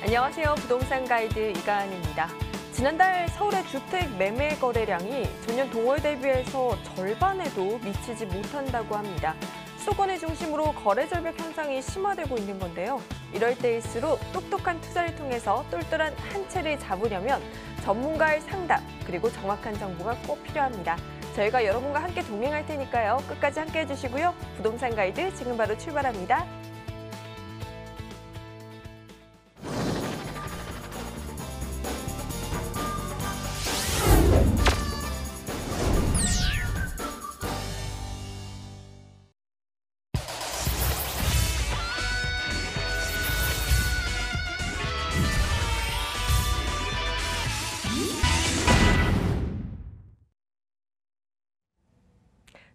안녕하세요. 부동산 가이드 이가은입니다. 지난달 서울의 주택 매매 거래량이 전년 동월 대비해서 절반에도 미치지 못한다고 합니다. 수도권을 중심으로 거래 절벽 현상이 심화되고 있는 건데요. 이럴 때일수록 똑똑한 투자를 통해서 똘똘한 한 채를 잡으려면 전문가의 상담, 그리고 정확한 정보가 꼭 필요합니다. 저희가 여러분과 함께 동행할 테니까요. 끝까지 함께 해주시고요. 부동산 가이드 지금 바로 출발합니다.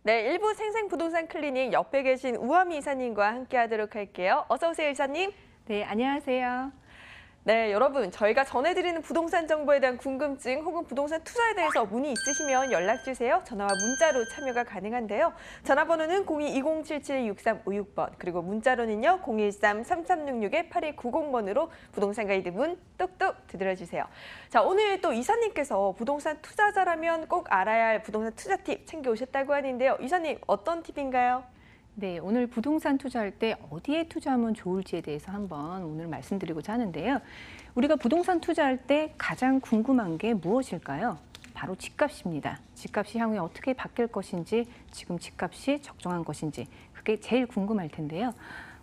네, 일부 생생부동산 클리닉 옆에 계신 우아미 이사님과 함께 하도록 할게요. 어서 오세요, 이사님. 네, 안녕하세요. 네, 여러분, 저희가 전해드리는 부동산 정보에 대한 궁금증 혹은 부동산 투자에 대해서 문의 있으시면 연락주세요. 전화와 문자로 참여가 가능한데요. 전화번호는 02-2077-6356번, 그리고 문자로는요, 013-3366-8290번으로 부동산 가이드 문 뚝뚝 두드려주세요. 자, 오늘 또 이사님께서 부동산 투자자라면 꼭 알아야 할 부동산 투자 팁 챙겨오셨다고 하는데요. 이사님, 어떤 팁인가요? 네, 오늘 부동산 투자할 때 어디에 투자하면 좋을지에 대해서 한번 오늘 말씀드리고자 하는데요. 우리가 부동산 투자할 때 가장 궁금한 게 무엇일까요? 바로 집값입니다. 집값이 향후에 어떻게 바뀔 것인지, 지금 집값이 적정한 것인지, 그게 제일 궁금할 텐데요.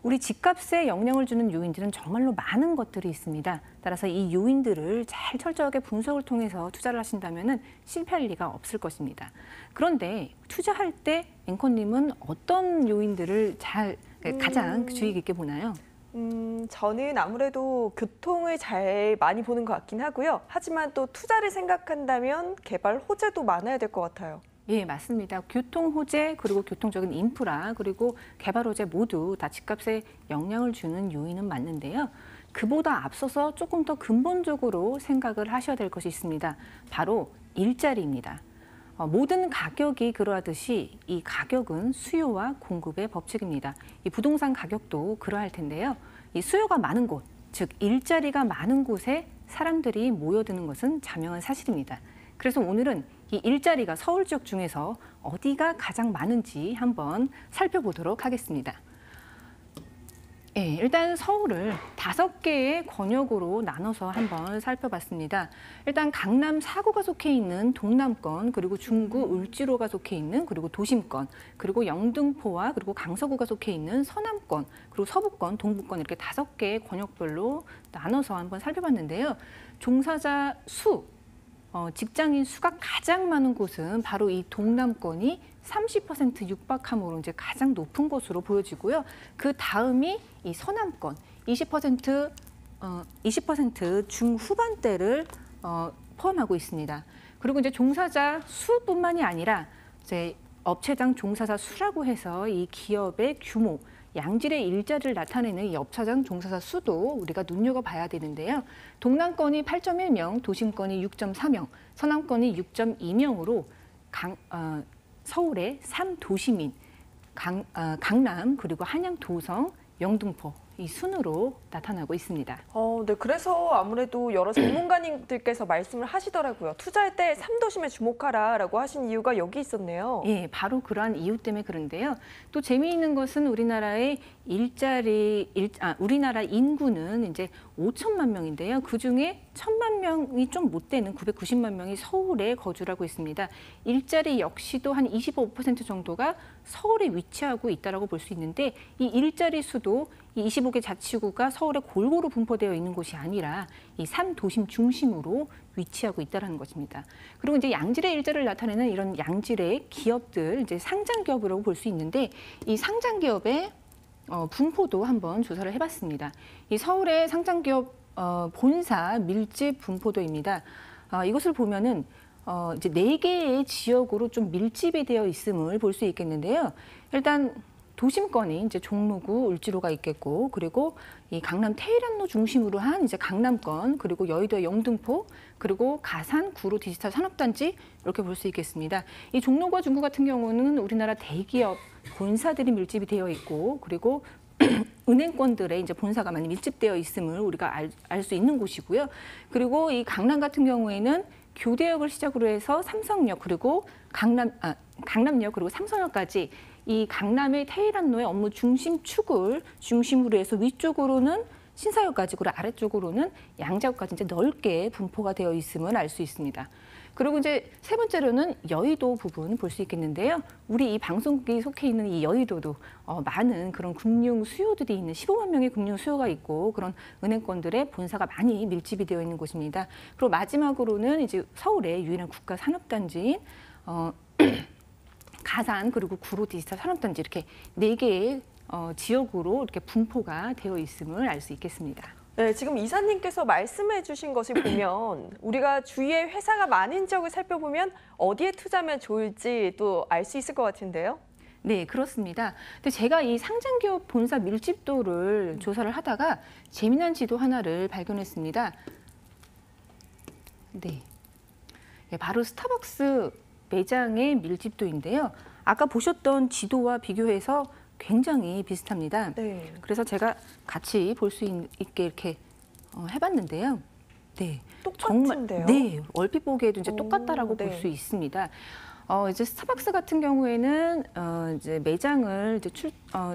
우리 집값에 영향을 주는 요인들은 정말로 많은 것들이 있습니다. 따라서 이 요인들을 잘 철저하게 분석을 통해서 투자를 하신다면 실패할 리가 없을 것입니다. 그런데 투자할 때 앵커님은 어떤 요인들을 가장 주의 깊게 보나요? 저는 아무래도 교통을 잘 많이 보는 것 같긴 하고요. 하지만 또 투자를 생각한다면 개발 호재도 많아야 될 것 같아요. 예, 맞습니다. 교통 호재, 그리고 교통적인 인프라, 그리고 개발 호재 모두 다 집값에 영향을 주는 요인은 맞는데요. 그보다 앞서서 조금 더 근본적으로 생각을 하셔야 될 것이 있습니다. 바로 일자리입니다. 모든 가격이 그러하듯이 이 가격은 수요와 공급의 법칙입니다. 이 부동산 가격도 그러할 텐데요. 이 수요가 많은 곳, 즉 일자리가 많은 곳에 사람들이 모여드는 것은 자명한 사실입니다. 그래서 오늘은 이 일자리가 서울 지역 중에서 어디가 가장 많은지 한번 살펴보도록 하겠습니다. 예, 일단 서울을 5개의 권역으로 나눠서 한번 살펴봤습니다. 일단 강남 4구가 속해 있는 동남권, 그리고 중구 을지로가 속해 있는, 그리고 도심권, 그리고 영등포와 그리고 강서구가 속해 있는 서남권, 그리고 서부권, 동부권 이렇게 5개의 권역별로 나눠서 한번 살펴봤는데요. 종사자 수, 직장인 수가 가장 많은 곳은 바로 이 동남권이 30% 육박함으로 이제 가장 높은 것으로 보여지고요. 그 다음이 이 서남권 20% 중후반대를 포함하고 있습니다. 그리고 이제 종사자 수뿐만이 아니라 이제 업체장 종사자 수라고 해서 이 기업의 규모, 양질의 일자리를 나타내는 이 업체장 종사자 수도 우리가 눈여겨봐야 되는데요. 동남권이 8.1명, 도심권이 6.4명, 서남권이 6.2명으로 서울의 3도시민, 강남, 그리고 한양, 도성, 영등포 이 순으로 나타나고 있습니다. 네, 그래서 아무래도 여러 전문가님들께서 말씀을 하시더라고요. 투자할 때 3도심에 주목하라라고 하신 이유가 여기 있었네요. 예, 바로 그러한 이유 때문에 그런데요. 또 재미있는 것은 우리나라의 우리나라 인구는 이제 5천만 명인데요. 그중에 1,000만 명이 좀 못 되는 990만 명이 서울에 거주를 하고 있습니다. 일자리 역시도 한 25% 정도가 서울에 위치하고 있다고 볼 수 있는데 이 일자리 수도 이 25개 자치구가 서울에 골고루 분포되어 있는 곳이 아니라 이 3도심 중심으로 위치하고 있다는 것입니다. 그리고 이제 양질의 일자리를 나타내는 이런 양질의 기업들, 이제 상장 기업이라고 볼 수 있는데 이 상장 기업의 분포도 한번 조사를 해봤습니다. 이 서울의 상장 기업 본사 밀집 분포도입니다. 이것을 보면은 이제 4개의 지역으로 좀 밀집이 되어 있음을 볼 수 있겠는데요. 일단 도심권이 이제 종로구, 을지로가 있겠고, 그리고 이 강남 테일한로 중심으로 한 이제 강남권, 그리고 여의도 영등포, 그리고 가산, 구로 디지털 산업단지 이렇게 볼 수 있겠습니다. 이 종로구와 중구 같은 경우는 우리나라 대기업 본사들이 밀집이 되어 있고, 그리고 은행권들의 이제 본사가 많이 밀집되어 있음을 우리가 알 수 있는 곳이고요. 그리고 이 강남 같은 경우에는 교대역을 시작으로 해서 삼성역 그리고 강남역 그리고 삼성역까지 이 강남의 테헤란로의 업무 중심축을 중심으로 해서 위쪽으로는 신사역까지 그리고 아래쪽으로는 양재역까지 이제 넓게 분포가 되어 있음을 알 수 있습니다. 그리고 이제 세 번째로는 여의도 부분 볼 수 있겠는데요. 우리 이 방송국이 속해 있는 이 여의도도 많은 그런 금융 수요들이 있는 15만 명의 금융 수요가 있고 그런 은행권들의 본사가 많이 밀집이 되어 있는 곳입니다. 그리고 마지막으로는 이제 서울의 유일한 국가 산업단지인 가산 그리고 구로 디지털 산업단지 이렇게 4개의 지역으로 이렇게 분포가 되어 있음을 알 수 있겠습니다. 네, 지금 이사님께서 말씀해 주신 것을 보면 우리가 주위에 회사가 많은 지역을 살펴보면 어디에 투자하면 좋을지 또 알 수 있을 것 같은데요. 네, 그렇습니다. 근데 제가 이 상장기업 본사 밀집도를 조사를 하다가 재미난 지도 하나를 발견했습니다. 네, 바로 스타벅스 매장의 밀집도인데요. 아까 보셨던 지도와 비교해서 굉장히 비슷합니다. 네. 그래서 제가 같이 볼 수 있게 이렇게 해봤는데요. 네, 똑같은데요? 네, 얼핏 보기에도 이제 똑같다라고 네. 볼 수 있습니다. 이제 스타벅스 같은 경우에는 이제 매장을 이제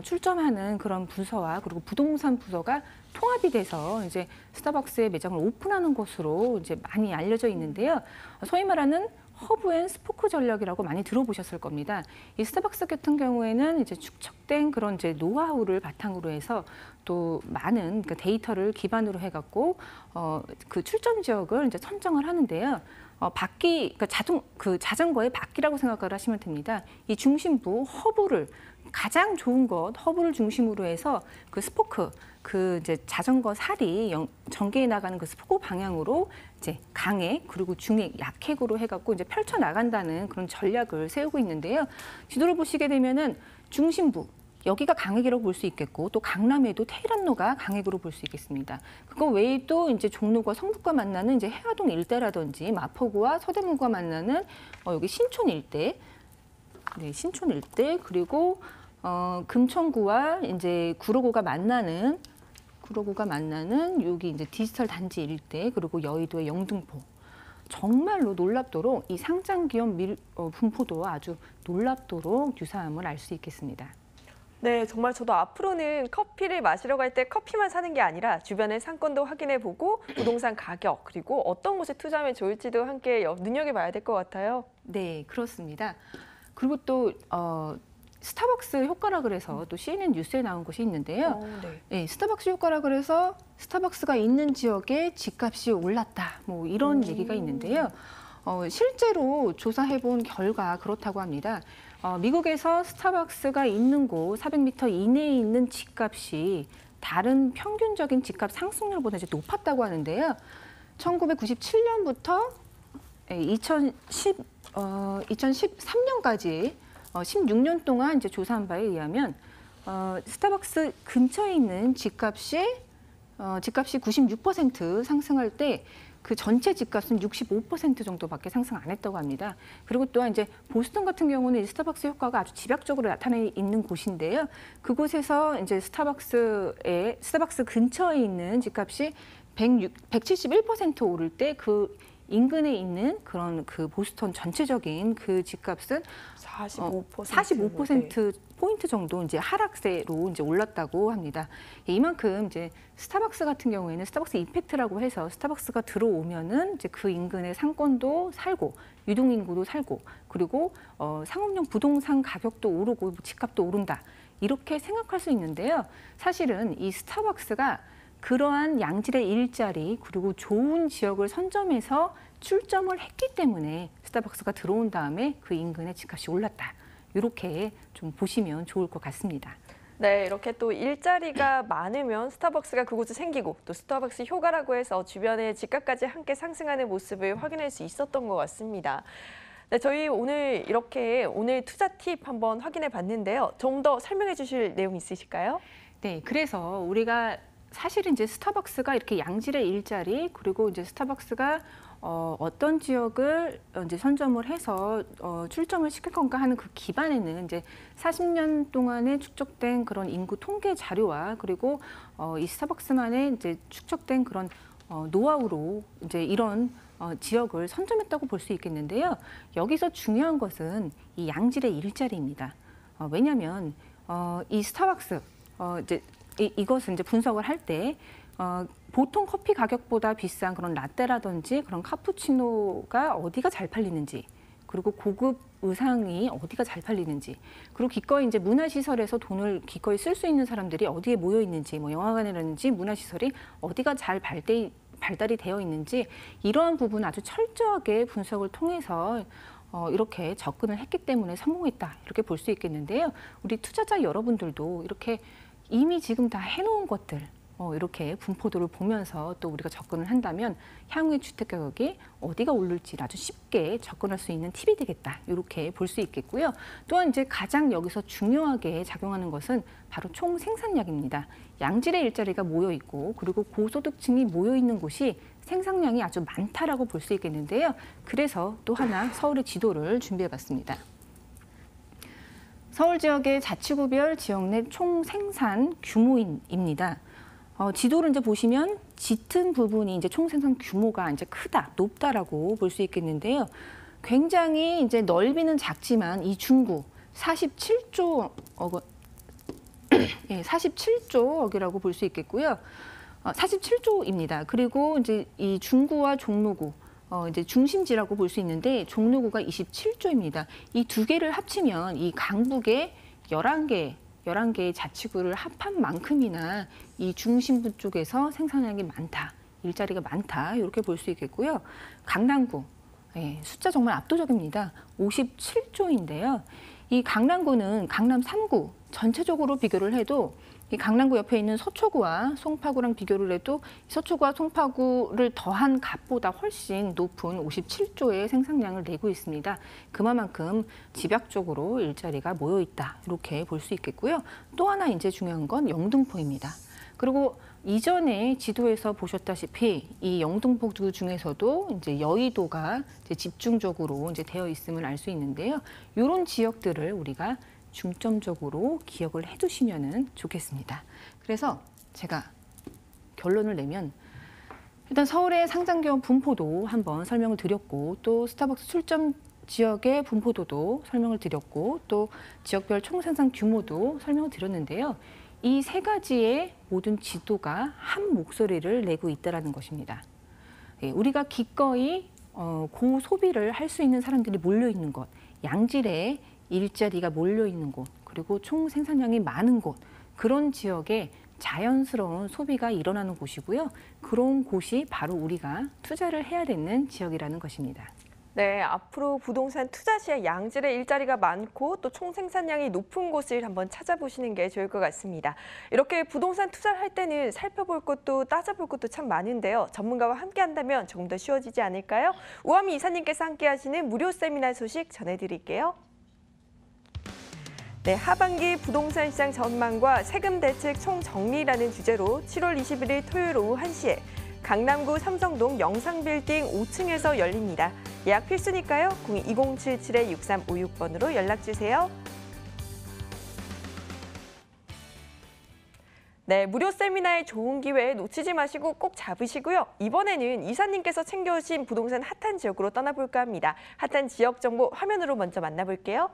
출점하는 그런 부서와 그리고 부동산 부서가 통합이 돼서 이제 스타벅스의 매장을 오픈하는 것으로 이제 많이 알려져 있는데요. 소위 말하는 허브 앤 스포크 전략이라고 많이 들어보셨을 겁니다. 이 스타벅스 같은 경우에는 이제 축적된 그런 이제 노하우를 바탕으로 해서 또 많은 그러니까 데이터를 기반으로 해갖고 그 출점 지역을 이제 선정을 하는데요. 바퀴, 그러니까 자전거의 바퀴라고 생각을 하시면 됩니다. 이 중심부 허브를 가장 좋은 것 허브를 중심으로 해서 그 스포크 그 이제 자전거 살이 전개해 나가는 그 스포크 방향으로 이제 강액 그리고 중액 약액으로 해갖고 이제 펼쳐 나간다는 그런 전략을 세우고 있는데요. 지도를 보시게 되면은 중심부 여기가 강액이라고 볼 수 있겠고 또 강남에도 테헤란로가 강액으로 볼 수 있겠습니다. 그거 외에도 이제 종로과 성북과 만나는 이제 해화동 일대라든지 마포구와 서대문구가 만나는 여기 신촌 일대, 네, 신촌 일대 그리고 금천구와 이제 구로구가 만나는 여기 이제 디지털 단지 일대 그리고 여의도의 영등포. 정말로 놀랍도록 이 상장 기업 분포도 아주 놀랍도록 유사함을 알 수 있겠습니다. 네, 정말 저도 앞으로는 커피를 마시러 갈 때 커피만 사는 게 아니라 주변의 상권도 확인해보고 부동산 가격 그리고 어떤 곳에 투자하면 좋을지도 함께 눈여겨봐야 될 것 같아요. 네, 그렇습니다. 그리고 또 스타벅스 효과라 그래서 또 CNN 뉴스에 나온 것이 있는데요. 네. 네, 스타벅스 효과라 그래서 스타벅스가 있는 지역에 집값이 올랐다. 뭐 이런 얘기가 있는데요. 실제로 조사해본 결과 그렇다고 합니다. 미국에서 스타벅스가 있는 곳 400m 이내에 있는 집값이 다른 평균적인 집값 상승률보다 이제 높았다고 하는데요. 1997년부터 2013년까지 16년 동안 이제 조사한 바에 의하면 스타벅스 근처에 있는 집값이 96% 상승할 때 그 전체 집값은 65% 정도밖에 상승 안 했다고 합니다. 그리고 또한 이제 보스턴 같은 경우는 스타벅스 효과가 아주 집약적으로 나타나 있는 곳인데요. 그곳에서 이제 스타벅스 근처에 있는 집값이 171% 오를 때 그 인근에 있는 그런 그 보스턴 전체적인 그 집값은 45% 포인트 정도 이제 하락세로 이제 올랐다고 합니다. 이만큼 이제 스타벅스 같은 경우에는 스타벅스 이펙트라고 해서 스타벅스가 들어오면은 이제 그 인근의 상권도 살고 유동 인구도 살고 그리고 상업용 부동산 가격도 오르고 집값도 오른다 이렇게 생각할 수 있는데요. 사실은 이 스타벅스가 그러한 양질의 일자리 그리고 좋은 지역을 선점해서 출점을 했기 때문에 스타벅스가 들어온 다음에 그 인근의 집값이 올랐다. 이렇게 좀 보시면 좋을 것 같습니다. 네, 이렇게 또 일자리가 많으면 스타벅스가 그곳에 생기고 또 스타벅스 효과라고 해서 주변의 집값까지 함께 상승하는 모습을 확인할 수 있었던 것 같습니다. 네, 저희 오늘 투자 팁 한번 확인해 봤는데요. 좀 더 설명해 주실 내용 있으실까요? 네, 그래서 우리가 사실은 이제 스타벅스가 이렇게 양질의 일자리 그리고 이제 스타벅스가 어떤 지역을 이제 선점을 해서 출점을 시킬 건가 하는 그 기반에는 이제 40년 동안에 축적된 그런 인구 통계 자료와 그리고 이 스타벅스만의 이제 축적된 그런 노하우로 이제 이런 지역을 선점했다고 볼 수 있겠는데요. 여기서 중요한 것은 이 양질의 일자리입니다. 왜냐하면 이 스타벅스 이제 이것을 이제 분석을 할 때 보통 커피 가격보다 비싼 그런 라떼라든지 그런 카푸치노가 어디가 잘 팔리는지, 그리고 고급 의상이 어디가 잘 팔리는지, 그리고 기꺼이 이제 문화시설에서 돈을 기꺼이 쓸 수 있는 사람들이 어디에 모여 있는지, 뭐 영화관이라든지 문화시설이 어디가 잘 발달이 되어 있는지, 이러한 부분 아주 철저하게 분석을 통해서 이렇게 접근을 했기 때문에 성공했다, 이렇게 볼 수 있겠는데요. 우리 투자자 여러분들도 이렇게 이미 지금 다 해놓은 것들 이렇게 분포도를 보면서 또 우리가 접근을 한다면 향후의 주택 가격이 어디가 오를지 아주 쉽게 접근할 수 있는 팁이 되겠다, 이렇게 볼 수 있겠고요. 또한 이제 가장 여기서 중요하게 작용하는 것은 바로 총 생산량입니다. 양질의 일자리가 모여 있고 그리고 고소득층이 모여 있는 곳이 생산량이 아주 많다라고 볼 수 있겠는데요. 그래서 또 하나 서울의 지도를 준비해봤습니다. 서울 지역의 자치구별 지역 내 총 생산 규모입니다. 지도를 이제 보시면 짙은 부분이 이제 총 생산 규모가 이제 크다, 높다라고 볼 수 있겠는데요. 굉장히 이제 넓이는 작지만 이 중구 47조 예, 47조억이라고 볼 수 있겠고요. 47조입니다. 그리고 이제 이 중구와 종로구 이제 중심지라고 볼 수 있는데 종로구가 27조입니다. 이 두 개를 합치면 이 강북의 11개의 자치구를 합한 만큼이나 이 중심부 쪽에서 생산량이 많다, 일자리가 많다, 이렇게 볼 수 있겠고요. 강남구, 숫자 정말 압도적입니다. 57조인데요. 이 강남구는 강남 3구 전체적으로 비교를 해도 이 강남구 옆에 있는 서초구와 송파구랑 비교를 해도 서초구와 송파구를 더한 값보다 훨씬 높은 57조의 생산량을 내고 있습니다. 그만큼 집약적으로 일자리가 모여 있다, 이렇게 볼 수 있겠고요. 또 하나 이제 중요한 건 영등포입니다. 그리고 이전에 지도에서 보셨다시피 이 영등포구 중에서도 이제 여의도가 이제 집중적으로 이제 되어 있음을 알 수 있는데요. 이런 지역들을 우리가 중점적으로 기억을 해두시면 좋겠습니다. 그래서 제가 결론을 내면 일단 서울의 상장기업 분포도 한번 설명을 드렸고, 또 스타벅스 출점 지역의 분포도도 설명을 드렸고, 또 지역별 총생산 규모도 설명을 드렸는데요. 이 세 가지의 모든 지도가 한 목소리를 내고 있다는 것입니다. 우리가 기꺼이 고소비를 할 수 있는 사람들이 몰려있는 곳, 양질의 일자리가 몰려있는 곳, 그리고 총 생산량이 많은 곳, 그런 지역에 자연스러운 소비가 일어나는 곳이고요. 그런 곳이 바로 우리가 투자를 해야 되는 지역이라는 것입니다. 네, 앞으로 부동산 투자 시에 양질의 일자리가 많고 또 총생산량이 높은 곳을 한번 찾아보시는 게 좋을 것 같습니다. 이렇게 부동산 투자를 할 때는 살펴볼 것도 따져볼 것도 참 많은데요. 전문가와 함께 한다면 조금 더 쉬워지지 않을까요? 우아미 이사님께서 함께 하시는 무료 세미나 소식 전해드릴게요. 네, 하반기 부동산 시장 전망과 세금 대책 총정리라는 주제로 7월 21일 토요일 오후 1시에 강남구 삼성동 영상빌딩 5층에서 열립니다. 예약 필수니까요. 02-2077-6356번으로 연락주세요. 네, 무료 세미나의 좋은 기회 놓치지 마시고 꼭 잡으시고요. 이번에는 이사님께서 챙겨오신 부동산 핫한 지역으로 떠나볼까 합니다. 핫한 지역 정보 화면으로 먼저 만나볼게요.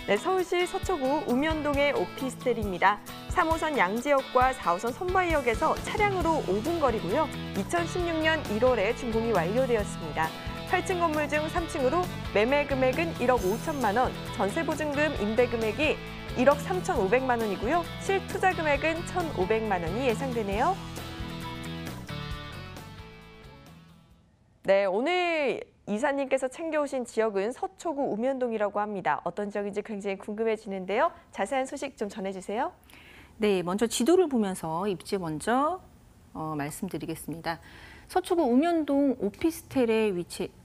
네, 서울시 서초구 우면동의 오피스텔입니다. 3호선 양지역과 4호선 선마이역에서 차량으로 5분 거리고요. 2016년 1월에 준공이 완료되었습니다. 8층 건물 중 3층으로 매매 금액은 1억 5천만 원, 전세 보증금 임대 금액이 1억 3,500만 원이고요. 실투자 금액은 1,500만 원이 예상되네요. 네, 오늘 이사님께서 챙겨오신 지역은 서초구 우면동이라고 합니다. 어떤 지역인지 굉장히 궁금해지는데요. 자세한 소식 좀 전해주세요. 네, 먼저 지도를 보면서 입지 먼저 말씀드리겠습니다. 서초구 우면동 오피스텔의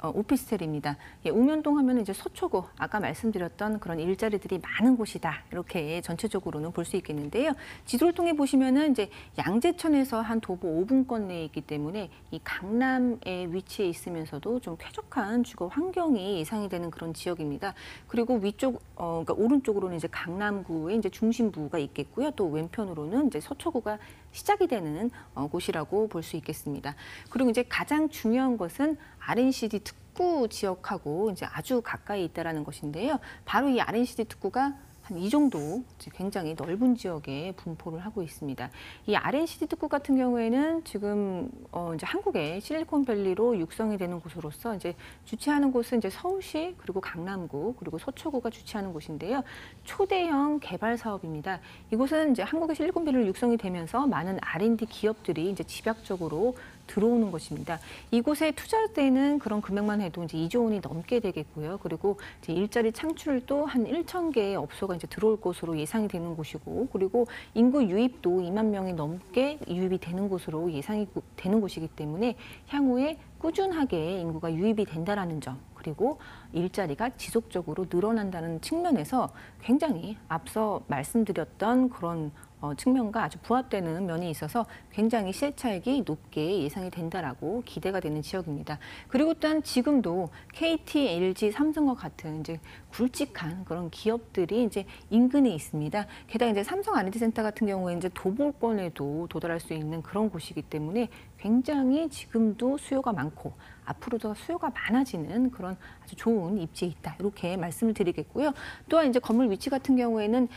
오피스텔입니다. 예, 우면동 하면 이제 서초구 아까 말씀드렸던 그런 일자리들이 많은 곳이다. 이렇게 전체적으로는 볼 수 있겠는데요. 지도를 통해 보시면은 이제 양재천에서 한 도보 5분권 내에 있기 때문에 이 강남에 위치해 있으면서도 좀 쾌적한 주거 환경이 예상이 되는 그런 지역입니다. 그리고 위쪽, 그러니까 오른쪽으로는 이제 강남구의 이제 중심부가 있겠고요. 또 왼편으로는 이제 서초구가 시작이 되는 곳이라고 볼 수 있겠습니다. 그리고 이제 가장 중요한 것은 RNCD 특구 지역하고 이제 아주 가까이 있다라는 것인데요. 바로 이 RNCD 특구가 한 이 정도 굉장히 넓은 지역에 분포를 하고 있습니다. 이 RNCD 특구 같은 경우에는 지금 이제 한국의 실리콘밸리로 육성이 되는 곳으로서 이제 주최하는 곳은 이제 서울시 그리고 강남구 그리고 서초구가 주최하는 곳인데요. 초대형 개발 사업입니다. 이곳은 이제 한국의 실리콘밸리로 육성이 되면서 많은 R&D 기업들이 이제 집약적으로 들어오는 것입니다. 이곳에 투자되는 그런 금액만 해도 이제 2조 원이 넘게 되겠고요. 그리고 이제 일자리 창출도 한 1,000개의 업소가 이제 들어올 것으로 예상이 되는 곳이고, 그리고 인구 유입도 2만 명이 넘게 유입이 되는 곳으로 예상이 되는 곳이기 때문에 향후에 꾸준하게 인구가 유입이 된다라는 점, 그리고 일자리가 지속적으로 늘어난다는 측면에서 굉장히 앞서 말씀드렸던 그런 측면과 아주 부합되는 면이 있어서 굉장히 실차익이 높게 예상이 된다라고 기대가 되는 지역입니다. 그리고 또한 지금도 KT, LG, 삼성과 같은 이제 굵직한 그런 기업들이 이제 인근에 있습니다. 게다가 이제 삼성 R&D 센터 같은 경우에 이제 도보권에도 도달할 수 있는 그런 곳이기 때문에 굉장히 지금도 수요가 많고 앞으로도 수요가 많아지는 그런 아주 좋은 입지에 있다. 이렇게 말씀을 드리겠고요. 또한 이제 건물 위치 같은 경우에는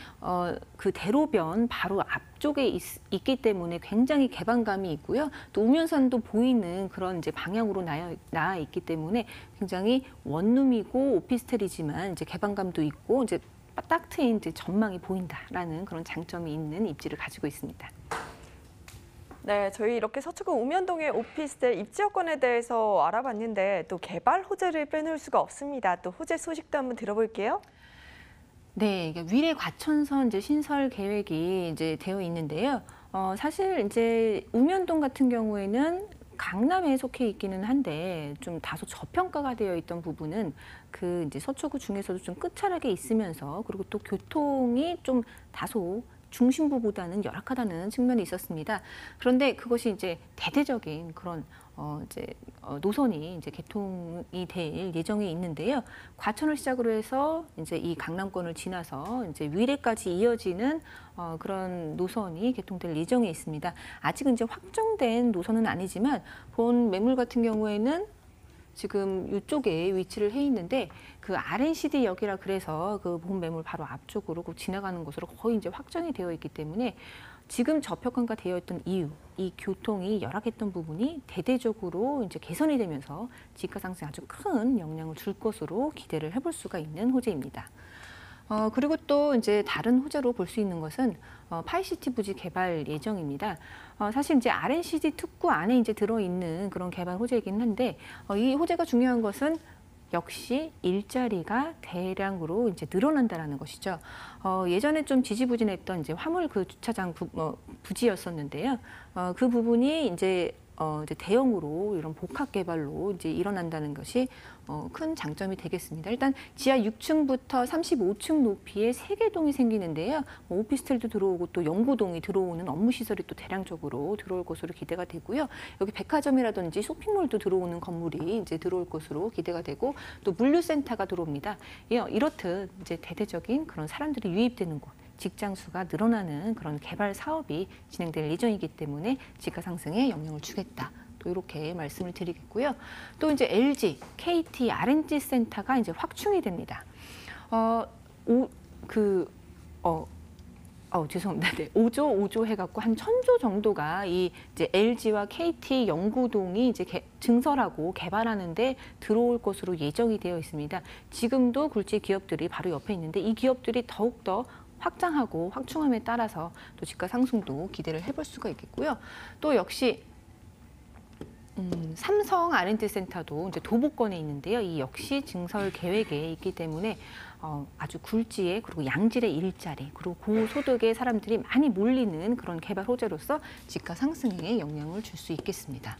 그 대로변 바로 앞쪽에 있기 때문에 굉장히 개방감이 있고요. 또 우면산도 보이는 그런 이제 방향으로 나와 있기 때문에 굉장히 원룸이고 오피스텔이지만 이제 개방감도 있고 이제 딱 트인 이제 전망이 보인다라는 그런 장점이 있는 입지를 가지고 있습니다. 네, 저희 이렇게 서초구 우면동의 오피스텔 입지 여건에 대해서 알아봤는데 또 개발 호재를 빼놓을 수가 없습니다. 또 호재 소식도 한번 들어볼게요. 네, 위례 과천선 이제 신설 계획이 이제 되어 있는데요. 사실 이제 우면동 같은 경우에는 강남에 속해 있기는 한데 좀 다소 저평가가 되어 있던 부분은 그 이제 서초구 중에서도 좀 끝자락에 있으면서 그리고 또 교통이 좀 다소 중심부보다는 열악하다는 측면이 있었습니다. 그런데 그것이 이제 대대적인 그런 노선이 이제 개통이 될 예정이 있는데요. 과천을 시작으로 해서 이제 이 강남권을 지나서 이제 위례까지 이어지는 그런 노선이 개통될 예정에 있습니다. 아직은 이제 확정된 노선은 아니지만 본 매물 같은 경우에는 지금 이쪽에 위치를 해 있는데 그 RNCD 역이라 그래서 그 본 매물 바로 앞쪽으로 지나가는 것으로 거의 이제 확정이 되어 있기 때문에 지금 저평가가 되어 있던 이유, 이 교통이 열악했던 부분이 대대적으로 이제 개선이 되면서 집가 상승에 아주 큰 영향을 줄 것으로 기대를 해볼 수가 있는 호재입니다. 그리고 또 이제 다른 호재로 볼 수 있는 것은 파이시티 부지 개발 예정입니다. 사실 이제 RNCD 특구 안에 이제 들어있는 그런 개발 호재이긴 한데 이 호재가 중요한 것은 역시 일자리가 대량으로 이제 늘어난다라는 것이죠. 예전에 좀 지지부진했던 이제 화물 그 주차장 부지였었는데요. 그 부분이 이제 대형으로 이런 복합 개발로 이제 일어난다는 것이 큰 장점이 되겠습니다. 일단 지하 6층부터 35층 높이의 3개 동이 생기는데요. 오피스텔도 들어오고 또 연구동이 들어오는 업무 시설이 또 대량적으로 들어올 것으로 기대가 되고요. 여기 백화점이라든지 쇼핑몰도 들어오는 건물이 이제 들어올 것으로 기대가 되고 또 물류센터가 들어옵니다. 이렇듯 이제 대대적인 그런 사람들이 유입되는 곳. 직장 수가 늘어나는 그런 개발 사업이 진행될 예정이기 때문에 집가 상승에 영향을 주겠다. 또 이렇게 말씀을 드리겠고요. 또 이제 LG, KT, R&D 센터가 이제 확충이 됩니다. 죄송합니다. 네, 5조 해갖고 한 1,000조 정도가 이 이제 LG와 KT 연구동이 이제 증설하고 개발하는데 들어올 것으로 예정이 되어 있습니다. 지금도 굴지 기업들이 바로 옆에 있는데 이 기업들이 더욱더 확장하고 확충함에 따라서 또 집가 상승도 기대를 해볼 수가 있겠고요. 또 역시 삼성 R&D 센터도 이제 도보권에 있는데요. 이 역시 증설 계획에 있기 때문에 아주 굴지에 그리고 양질의 일자리 그리고 고소득의 사람들이 많이 몰리는 그런 개발 호재로서 집가 상승에 영향을 줄 수 있겠습니다.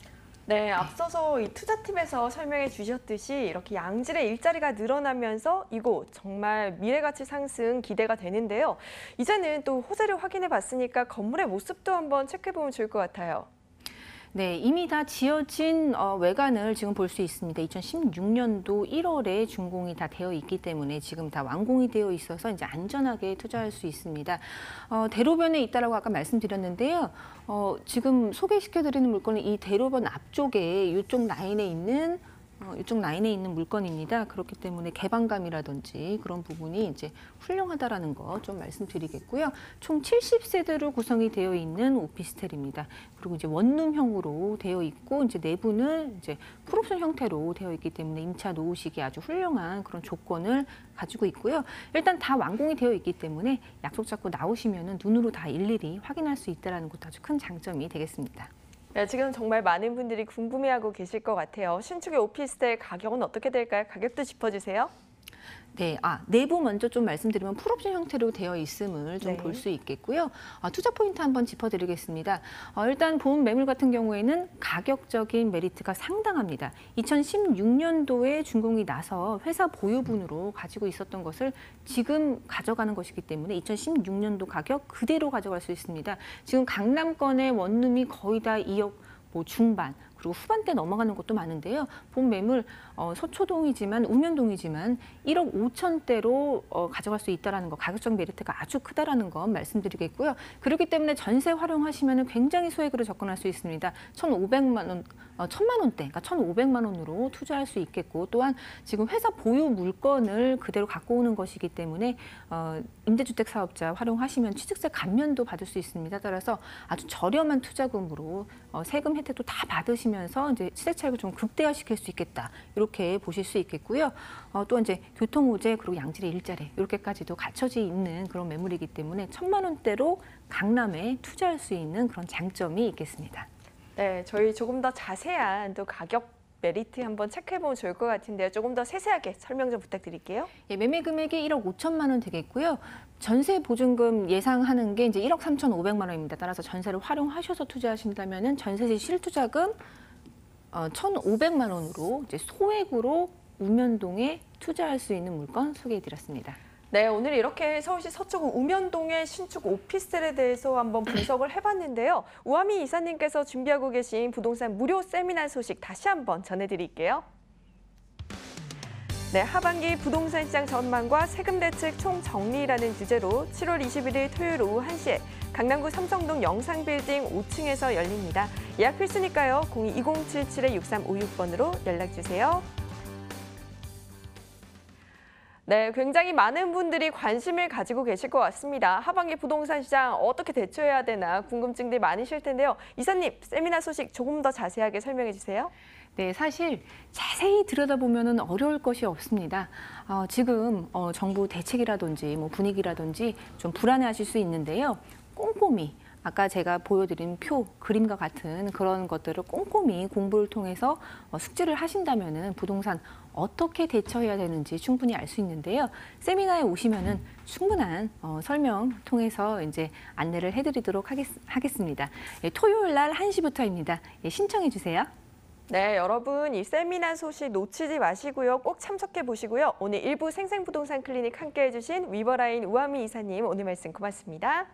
네, 앞서서 이 투자팀에서 설명해 주셨듯이 이렇게 양질의 일자리가 늘어나면서 이곳 정말 미래가치 상승 기대가 되는데요. 이제는 또 호재를 확인해 봤으니까 건물의 모습도 한번 체크해 보면 좋을 것 같아요. 네, 이미 다 지어진 외관을 지금 볼 수 있습니다. 2016년도 1월에 준공이 다 되어 있기 때문에 지금 다 완공이 되어 있어서 이제 안전하게 투자할 수 있습니다. 대로변에 있다라고 아까 말씀드렸는데요. 지금 소개시켜드리는 물건은 이 대로변 앞쪽에 이쪽 라인에 있는 물건입니다. 그렇기 때문에 개방감이라든지 그런 부분이 이제 훌륭하다라는 거 좀 말씀드리겠고요. 총 70세대로 구성이 되어 있는 오피스텔입니다. 그리고 이제 원룸형으로 되어 있고 이제 내부는 이제 풀옵션 형태로 되어 있기 때문에 임차 놓으시기 아주 훌륭한 그런 조건을 가지고 있고요. 일단 다 완공이 되어 있기 때문에 약속 잡고 나오시면은 눈으로 다 일일이 확인할 수 있다라는 것도 아주 큰 장점이 되겠습니다. 네, 지금 정말 많은 분들이 궁금해하고 계실 것 같아요. 신축의 오피스텔 가격은 어떻게 될까요? 가격도 짚어주세요. 네, 내부 먼저 좀 말씀드리면 풀옵션 형태로 되어 있음을 좀 네. 볼 수 있겠고요. 투자 포인트 한번 짚어드리겠습니다. 일단 본 매물 같은 경우에는 가격적인 메리트가 상당합니다. 2016년도에 준공이 나서 회사 보유분으로 가지고 있었던 것을 지금 가져가는 것이기 때문에 2016년도 가격 그대로 가져갈 수 있습니다. 지금 강남권의 원룸이 거의 다 2억 중반 그리고 후반대 넘어가는 것도 많은데요. 본 매물 서초동이지만 우면동이지만 1억 5천대로 가져갈 수 있다는 거, 가격적 메리트가 아주 크다라는 거 말씀드리겠고요. 그렇기 때문에 전세 활용하시면 굉장히 소액으로 접근할 수 있습니다. 1,500만 원, 1,000만 원대, 그러니까 1,500만 원으로 투자할 수 있겠고 또한 지금 회사 보유 물건을 그대로 갖고 오는 것이기 때문에 임대주택 사업자 활용하시면 취득세 감면도 받을 수 있습니다. 따라서 아주 저렴한 투자금으로 세금 혜택도 다 받으시면서 이제 시세 차익을 좀 극대화시킬 수 있겠다. 이렇게 보실 수 있겠고요. 또 이제 교통호재 그리고 양질의 일자리 이렇게까지도 갖춰져 있는 그런 매물이기 때문에 1,000만 원대로 강남에 투자할 수 있는 그런 장점이 있겠습니다. 네, 저희 조금 더 자세한 또 가격 메리트 한번 체크해보면 좋을 것 같은데요. 조금 더 세세하게 설명 좀 부탁드릴게요. 예, 매매 금액이 1억 5천만 원 되겠고요. 전세 보증금 예상하는 게 이제 1억 3,500만 원입니다. 따라서 전세를 활용하셔서 투자하신다면은 전세시 실투자금 1,500만 원으로 이제 소액으로 우면동에 투자할 수 있는 물건 소개해드렸습니다. 네, 오늘 이렇게 서울시 서초구 우면동의 신축 오피스텔에 대해서 한번 분석을 해봤는데요. 우아미 이사님께서 준비하고 계신 부동산 무료 세미나 소식 다시 한번 전해드릴게요. 네, 하반기 부동산 시장 전망과 세금 대책 총정리라는 주제로 7월 21일 토요일 오후 1시에 강남구 삼성동 영상빌딩 5층에서 열립니다. 예약 필수니까요. 02-2077-6356번으로 연락주세요. 네, 굉장히 많은 분들이 관심을 가지고 계실 것 같습니다. 하반기 부동산 시장 어떻게 대처해야 되나 궁금증들 많으실 텐데요. 이사님, 세미나 소식 조금 더 자세하게 설명해 주세요. 네, 사실 자세히 들여다보면 어려울 것이 없습니다. 지금 정부 대책이라든지 뭐 분위기라든지 좀 불안해하실 수 있는데요. 꼼꼼히 아까 제가 보여드린 표, 그림과 같은 그런 것들을 꼼꼼히 공부를 통해서 숙지를 하신다면은 부동산 어떻게 대처해야 되는지 충분히 알 수 있는데요. 세미나에 오시면은 충분한 설명 통해서 이제 안내를 해드리도록 하겠습니다. 예, 토요일 날 1시부터입니다. 예, 신청해 주세요. 네, 여러분 이 세미나 소식 놓치지 마시고요. 꼭 참석해 보시고요. 오늘 일부 생생부동산 클리닉 함께해 주신 위버라인 우아미 이사님 오늘 말씀 고맙습니다.